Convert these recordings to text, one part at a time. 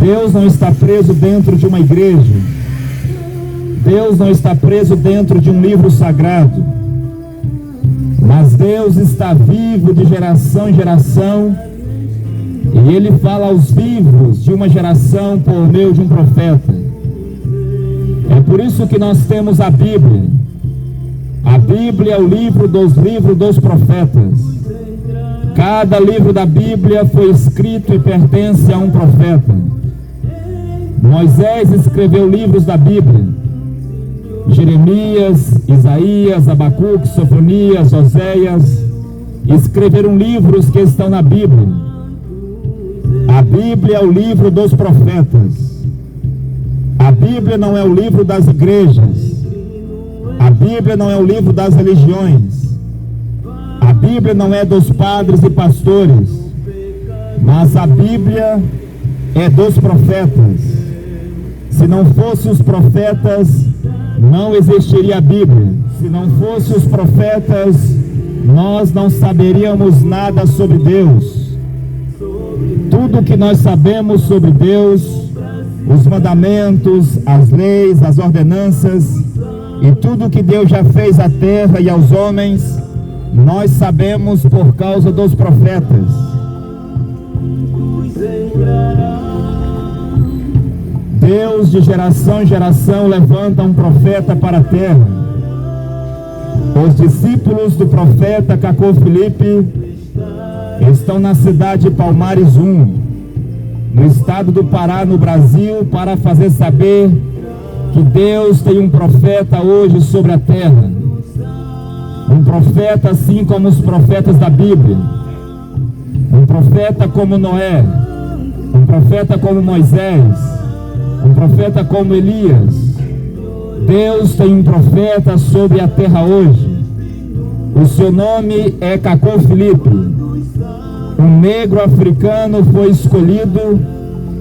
Deus não está preso dentro de uma igreja. Deus não está preso dentro de um livro sagrado. Mas Deus está vivo de geração em geração. E Ele fala aos vivos de uma geração por meio de um profeta. É por isso que nós temos a Bíblia. A Bíblia é o livro dos profetas. Cada livro da Bíblia foi escrito e pertence a um profeta. Moisés escreveu livros da Bíblia. Jeremias, Isaías, Abacuque, Sofonias, Oséias escreveram livros que estão na Bíblia. A Bíblia é o livro dos profetas. A Bíblia não é o livro das igrejas. A Bíblia não é o livro das religiões. A Bíblia não é dos padres e pastores. Mas a Bíblia é dos profetas. Se não fossem os profetas, não existiria a Bíblia. Se não fossem os profetas, nós não saberíamos nada sobre Deus. Tudo que nós sabemos sobre Deus, os mandamentos, as leis, as ordenanças e tudo que Deus já fez à terra e aos homens, nós sabemos por causa dos profetas. Deus de geração em geração levanta um profeta para a terra. Os discípulos do profeta Cacô Filipe estão na cidade de Palmares 1, no estado do Pará, no Brasil, para fazer saber que Deus tem um profeta hoje sobre a terra. Um profeta assim como os profetas da Bíblia. Um profeta como Noé. Um profeta como Moisés. Um profeta como Elias. Deus tem um profeta sobre a terra hoje. O seu nome é Cacô Filipe. Um negro africano foi escolhido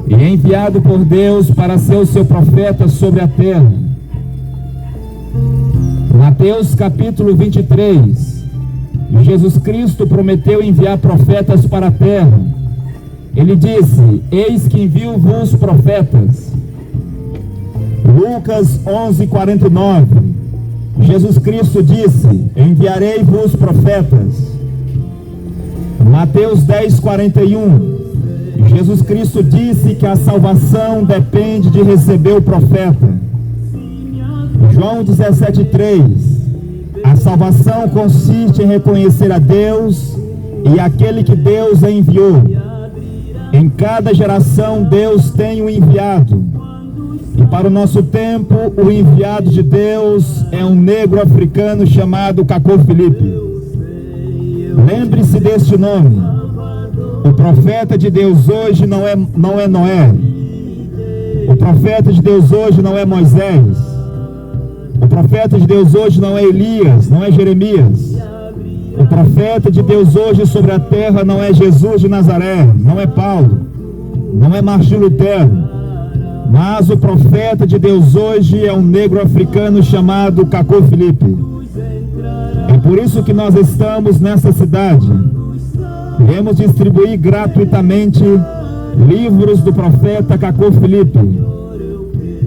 e enviado por Deus para ser o seu profeta sobre a terra. Mateus capítulo 23. Jesus Cristo prometeu enviar profetas para a terra. Ele disse: eis que envio-vos profetas. Lucas 11:49. Jesus Cristo disse: enviarei-vos profetas. Mateus 10:41. Jesus Cristo disse que a salvação depende de receber o profeta. João 17:3. A salvação consiste em reconhecer a Deus e aquele que Deus enviou. Em cada geração Deus tem um enviado. E para o nosso tempo, o enviado de Deus é um negro africano chamado Cacô Filipe. Lembre-se deste nome. O profeta de Deus hoje não é Noé. O profeta de Deus hoje não é Moisés. O profeta de Deus hoje não é Elias, não é Jeremias. O profeta de Deus hoje sobre a terra não é Jesus de Nazaré, não é Paulo, não é Martim Lutero. Mas o profeta de Deus hoje é um negro africano chamado Cacô Filipe. É por isso que nós estamos nessa cidade. Iremos distribuir gratuitamente livros do profeta Cacô Filipe,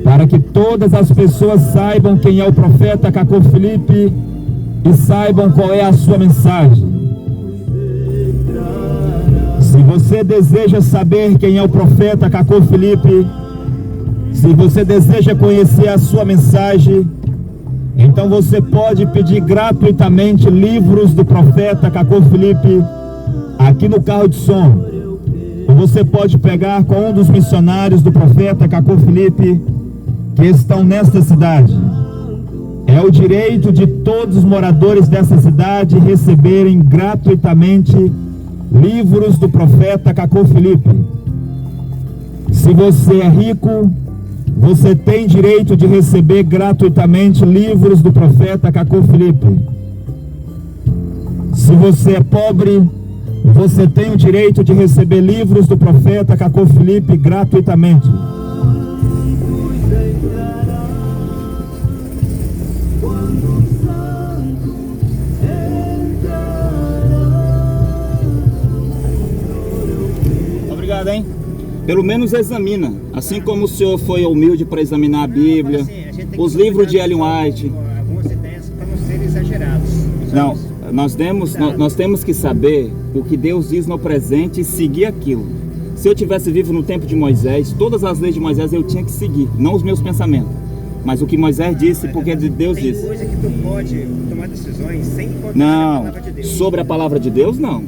para que todas as pessoas saibam quem é o profeta Cacô Filipe e saibam qual é a sua mensagem. Se você deseja saber quem é o profeta Cacô Filipe, se você deseja conhecer a sua mensagem, então você pode pedir gratuitamente livros do profeta Cacô Filipe aqui no carro de som. Ou você pode pegar com um dos missionários do profeta Cacô Filipe que estão nesta cidade. É o direito de todos os moradores dessa cidade receberem gratuitamente livros do profeta Cacô Filipe. Se você é rico, você tem direito de receber gratuitamente livros do profeta Cacô Filipe. Se você é pobre, você tem o direito de receber livros do profeta Cacô Filipe gratuitamente. Obrigado, hein? Pelo menos examina, assim como o senhor foi humilde para examinar a Bíblia, os livros de Ellen White. Algumas ideias para não serem exagerados. Não, nós temos que saber o que Deus diz no presente e seguir aquilo. Se eu tivesse vivo no tempo de Moisés, todas as leis de Moisés eu tinha que seguir, não os meus pensamentos, mas o que Moisés disse, porque Deus disse. Tem coisa que tu pode tomar decisões sem encontrar Não, a palavra de Deus. sobre a palavra de Deus, não.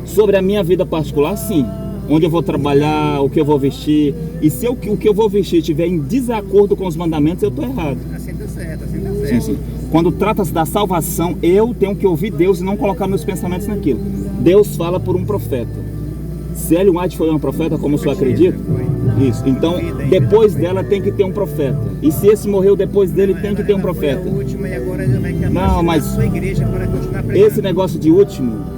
Sobre a minha vida particular, sim. Onde eu vou trabalhar, o que eu vou vestir. E se o que eu vou vestir estiver em desacordo com os mandamentos, eu estou errado. Assim tá certo, assim tá certo. Sim, sim. Quando trata-se da salvação, eu tenho que ouvir Deus e não colocar meus pensamentos naquilo. Deus fala por um profeta. Se Ellen White foi uma profeta, como o senhor acredita? Isso. Então, depois dela tem que ter um profeta. E se esse morreu depois dele, tem que ter um profeta. Não, mas esse negócio de último,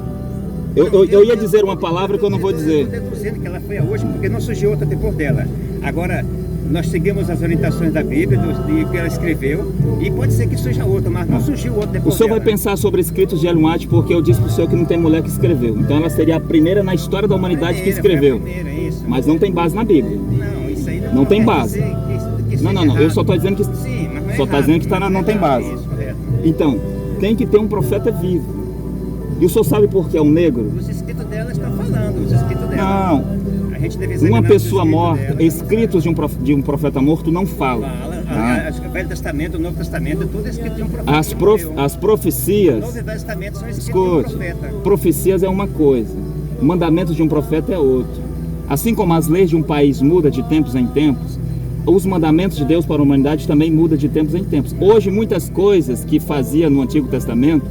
eu ia dizer uma palavra que eu não vou dizer. Eu estou dizendo que ela foi a última, porque não surgiu outra depois dela. Agora, nós seguimos as orientações da Bíblia, do que ela escreveu, e pode ser que surja outra, mas não surgiu outra depois dela. O senhor vai pensar sobre escritos de Ellen White, porque eu disse para o senhor que não tem mulher que escreveu. Então ela seria a primeira na história da humanidade que escreveu. Mas não tem base na Bíblia. Não, isso aí não tem base. Não, eu só estou dizendo que sim, mas só está dizendo que não tem base. Então, tem que ter um profeta vivo. E o senhor sabe por que é um negro? Os escritos dela estão falando, os escritos dela. Não. Uma pessoa morta, escritos de um profeta morto não fala. O Velho Testamento, o Novo Testamento, tudo é escrito de um profeta. As profecias, o Novo e o Velho Testamento são escritos escute, de um profeta. Profecias é uma coisa, mandamentos de um profeta é outro. Assim como as leis de um país mudam de tempos em tempos, os mandamentos de Deus para a humanidade também mudam de tempos em tempos. Hoje, muitas coisas que fazia no Antigo Testamento,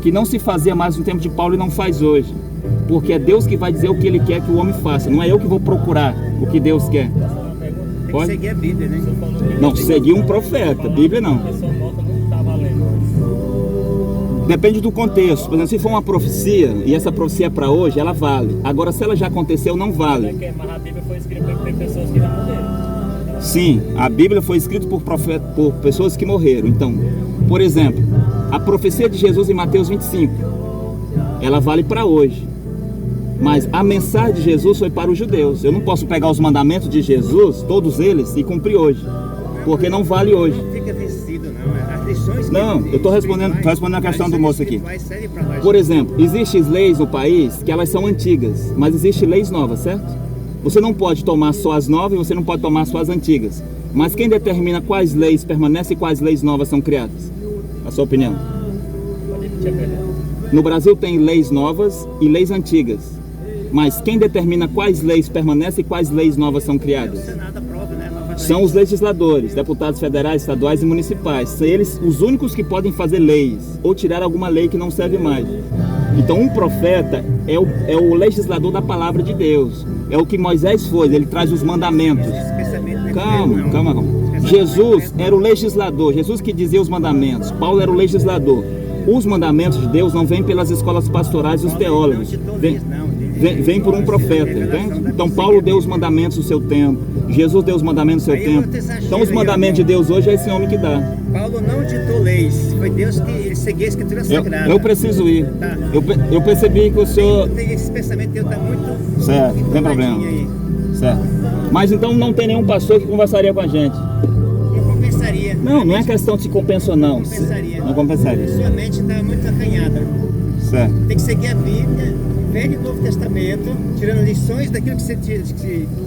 que não se fazia mais no tempo de Paulo e não faz hoje. Porque é Deus que vai dizer o que Ele quer que o homem faça. Não é eu que vou procurar o que Deus quer. Tem que seguir a Bíblia, né? Não, seguir um profeta. Bíblia não. Depende do contexto. Por exemplo, se for uma profecia e essa profecia é para hoje, ela vale. Agora, se ela já aconteceu, não vale. Mas a Bíblia foi escrita por pessoas que já morreram. Sim, a Bíblia foi escrita por pessoas que morreram. Então, por exemplo, a profecia de Jesus em Mateus 25, ela vale para hoje. Mas a mensagem de Jesus foi para os judeus. Eu não posso pegar os mandamentos de Jesus, todos eles, e cumprir hoje, porque não vale hoje. Não fica vencido, não. As lições não, eu estou respondendo a questão do moço aqui. Por exemplo, existem leis no país que elas são antigas, mas existem leis novas, certo? Você não pode tomar só as novas e você não pode tomar só as antigas. Mas quem determina quais leis permanecem e quais leis novas são criadas? A sua opinião? No Brasil tem leis novas e leis antigas. Mas quem determina quais leis permanecem e quais leis novas são criadas? São os legisladores, deputados federais, estaduais e municipais. São eles os únicos que podem fazer leis ou tirar alguma lei que não serve mais. Então um profeta é o legislador da palavra de Deus. É o que Moisés foi, ele traz os mandamentos. Calma. Jesus era o legislador, Jesus que dizia os mandamentos. Paulo era o legislador. Os mandamentos de Deus não vêm pelas escolas pastorais e os teólogos. Vem por um profeta, entende? Então Paulo deu os mandamentos no seu tempo, Jesus deu os mandamentos no seu tempo. Então os mandamentos de Deus hoje é esse homem que dá. Paulo não ditou leis, foi Deus que seguia a Escritura Sagrada. Eu preciso ir. Tá. Eu percebi que o senhor... Esse pensamento teu está muito... Certo, não tem problema. Aí. Certo. Mas então não tem nenhum pastor que conversaria com a gente? Não compensaria. Não é questão de se compensa ou não. Não compensaria. Sua mente está muito acanhada. Certo. Tem que seguir a Bíblia, Velho e Novo Testamento, tirando lições daquilo que você tira.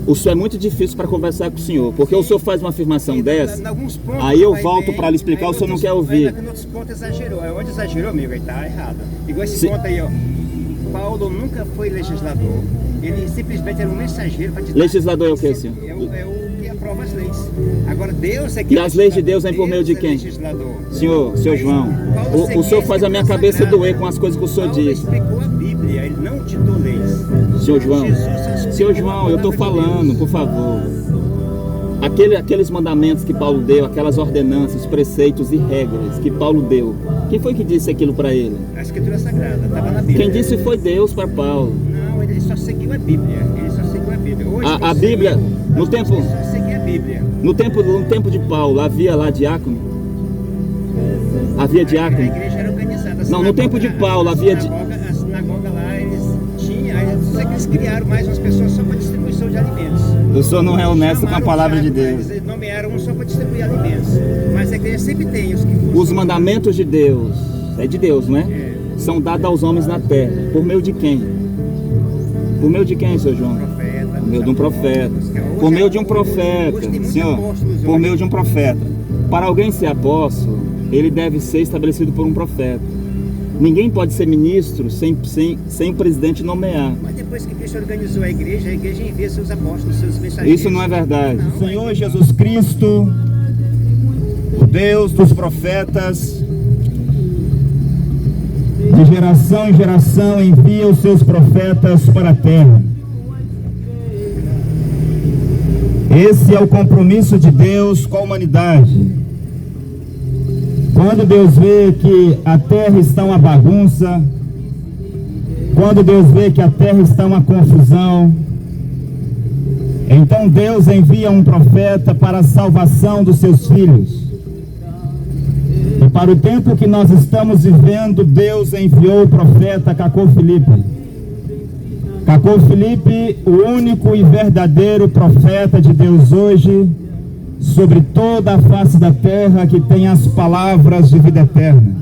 O senhor é muito difícil para conversar com o senhor, porque o senhor faz uma afirmação dessa, aí eu volto para lhe explicar, o senhor não quer ouvir. Em outros pontos exagerou, onde exagerou, amigo, aí tá errado. Igual esse ponto aí, ó. Paulo nunca foi legislador, ele simplesmente era um mensageiro para dizer. Legislador é o que, senhor? É o que aprova as leis. Agora Deus é que... E as leis de Deus vêm por meio de quem? Senhor João, o senhor faz a minha cabeça doer com as coisas que o senhor diz. Paulo explicou a Bíblia, ele não ditou leis. Senhor João, eu estou falando, por favor. Aqueles mandamentos que Paulo deu, aquelas ordenanças, preceitos e regras que Paulo deu, quem foi que disse aquilo para ele? A Escritura Sagrada, estava na Bíblia. Quem disse foi Deus para Paulo. Não, ele só seguiu a Bíblia. Hoje, a Bíblia, no tempo... Só seguir a Bíblia. No tempo de Paulo, havia lá diácono? Havia diácono? A igreja era organizada. Não, no tempo de Paulo havia... A sinagoga lá, eles criaram mais umas pessoas só para distribuição de alimentos. O senhor não é honesto com a palavra de Deus. Eles nomearam um só para distribuir alimentos. Mas a igreja sempre tem os que... Os mandamentos de Deus, é de Deus, né? É. São dados aos homens na terra. Por meio de quem? Por meio de quem, senhor João? Profeta, Por meio de um profeta. Por meio de um profeta, senhor. Por meio de um profeta. Para alguém ser apóstolo, ele deve ser estabelecido por um profeta. Ninguém pode ser ministro sem o presidente nomear. Mas depois que Cristo organizou a igreja envia seus apóstolos, seus mensageiros. Isso não é verdade. O Senhor Jesus Cristo, o Deus dos profetas, de geração em geração envia os seus profetas para a terra. Esse é o compromisso de Deus com a humanidade. Quando Deus vê que a terra está uma bagunça, quando Deus vê que a terra está uma confusão, então Deus envia um profeta para a salvação dos seus filhos. E para o tempo que nós estamos vivendo, Deus enviou o profeta Cacô Filipe. Cacô Filipe, o único e verdadeiro profeta de Deus hoje, sobre toda a face da terra, que tem as palavras de vida eterna.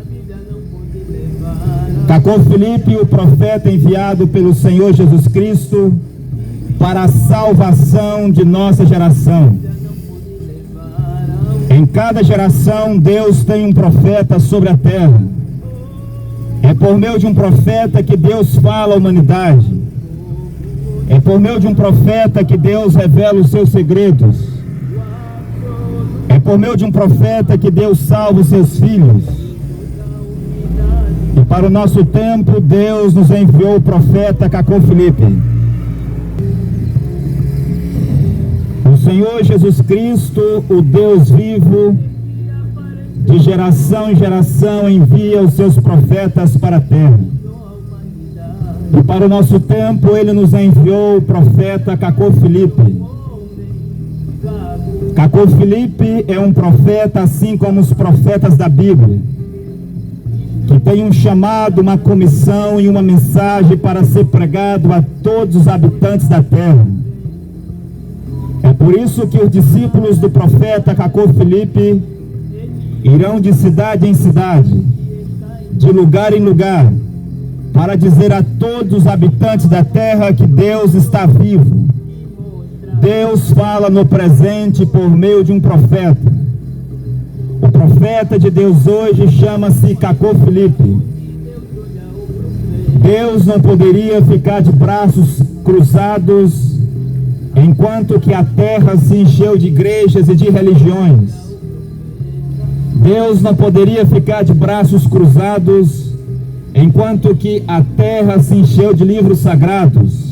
Cacô Filipe, o profeta enviado pelo Senhor Jesus Cristo para a salvação de nossa geração. Em cada geração, Deus tem um profeta sobre a terra. É por meio de um profeta que Deus fala à humanidade. É por meio de um profeta que Deus revela os seus segredos. É por meio de um profeta que Deus salva os seus filhos. E para o nosso tempo, Deus nos enviou o profeta Cacô Filipe. O Senhor Jesus Cristo, o Deus vivo, de geração em geração envia os seus profetas para a terra. E para o nosso tempo, Ele nos enviou o profeta Cacô Filipe. Cacô Filipe é um profeta assim como os profetas da Bíblia, que tem um chamado, uma comissão e uma mensagem para ser pregado a todos os habitantes da terra. É por isso que os discípulos do profeta Cacô Filipe irão de cidade em cidade, de lugar em lugar, para dizer a todos os habitantes da terra que Deus está vivo. Deus fala no presente por meio de um profeta. O profeta de Deus hoje chama-se Cacô Filipe. Deus não poderia ficar de braços cruzados enquanto que a terra se encheu de igrejas e de religiões. Deus não poderia ficar de braços cruzados enquanto que a terra se encheu de livros sagrados.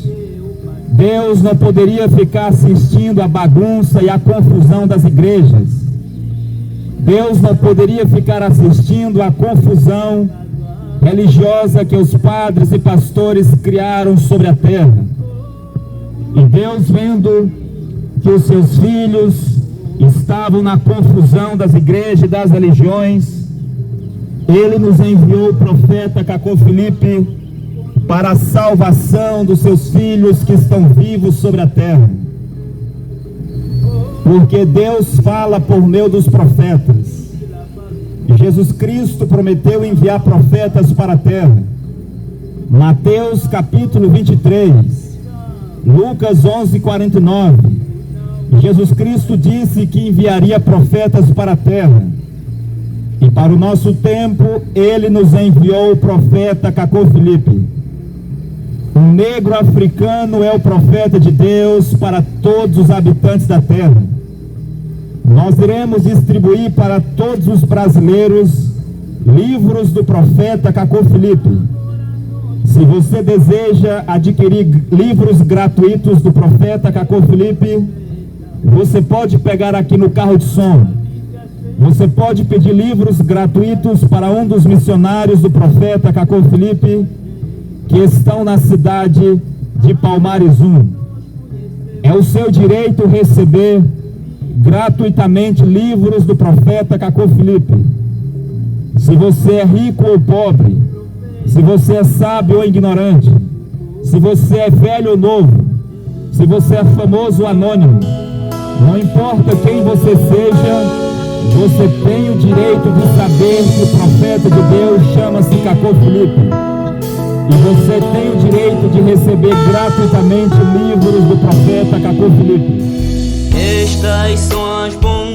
Deus não poderia ficar assistindo à bagunça e à confusão das igrejas. Deus não poderia ficar assistindo à confusão religiosa que os padres e pastores criaram sobre a terra. E Deus, vendo que os seus filhos estavam na confusão das igrejas e das religiões, Ele nos enviou o profeta Cacô Filipe para a salvação dos seus filhos que estão vivos sobre a terra. Porque Deus fala por meio dos profetas. E Jesus Cristo prometeu enviar profetas para a terra. Mateus capítulo 23, Lucas 11:49. Jesus Cristo disse que enviaria profetas para a terra. E para o nosso tempo, Ele nos enviou o profeta Cacô Filipe. Um negro africano é o profeta de Deus para todos os habitantes da terra. Nós iremos distribuir para todos os brasileiros livros do profeta Cacô Filipe. Se você deseja adquirir livros gratuitos do profeta Cacô Filipe, você pode pegar aqui no carro de som. Você pode pedir livros gratuitos para um dos missionários do profeta Cacô Filipe, que estão na cidade de Palmares 1. É o seu direito receber gratuitamente livros do profeta Cacô Filipe. Se você é rico ou pobre, se você é sábio ou ignorante, se você é velho ou novo, se você é famoso ou anônimo, não importa quem você seja, você tem o direito de saber que o profeta de Deus chama-se Cacô Filipe. E você tem o direito de receber gratuitamente livros do profeta Cacô Filipe. Estas são as bondades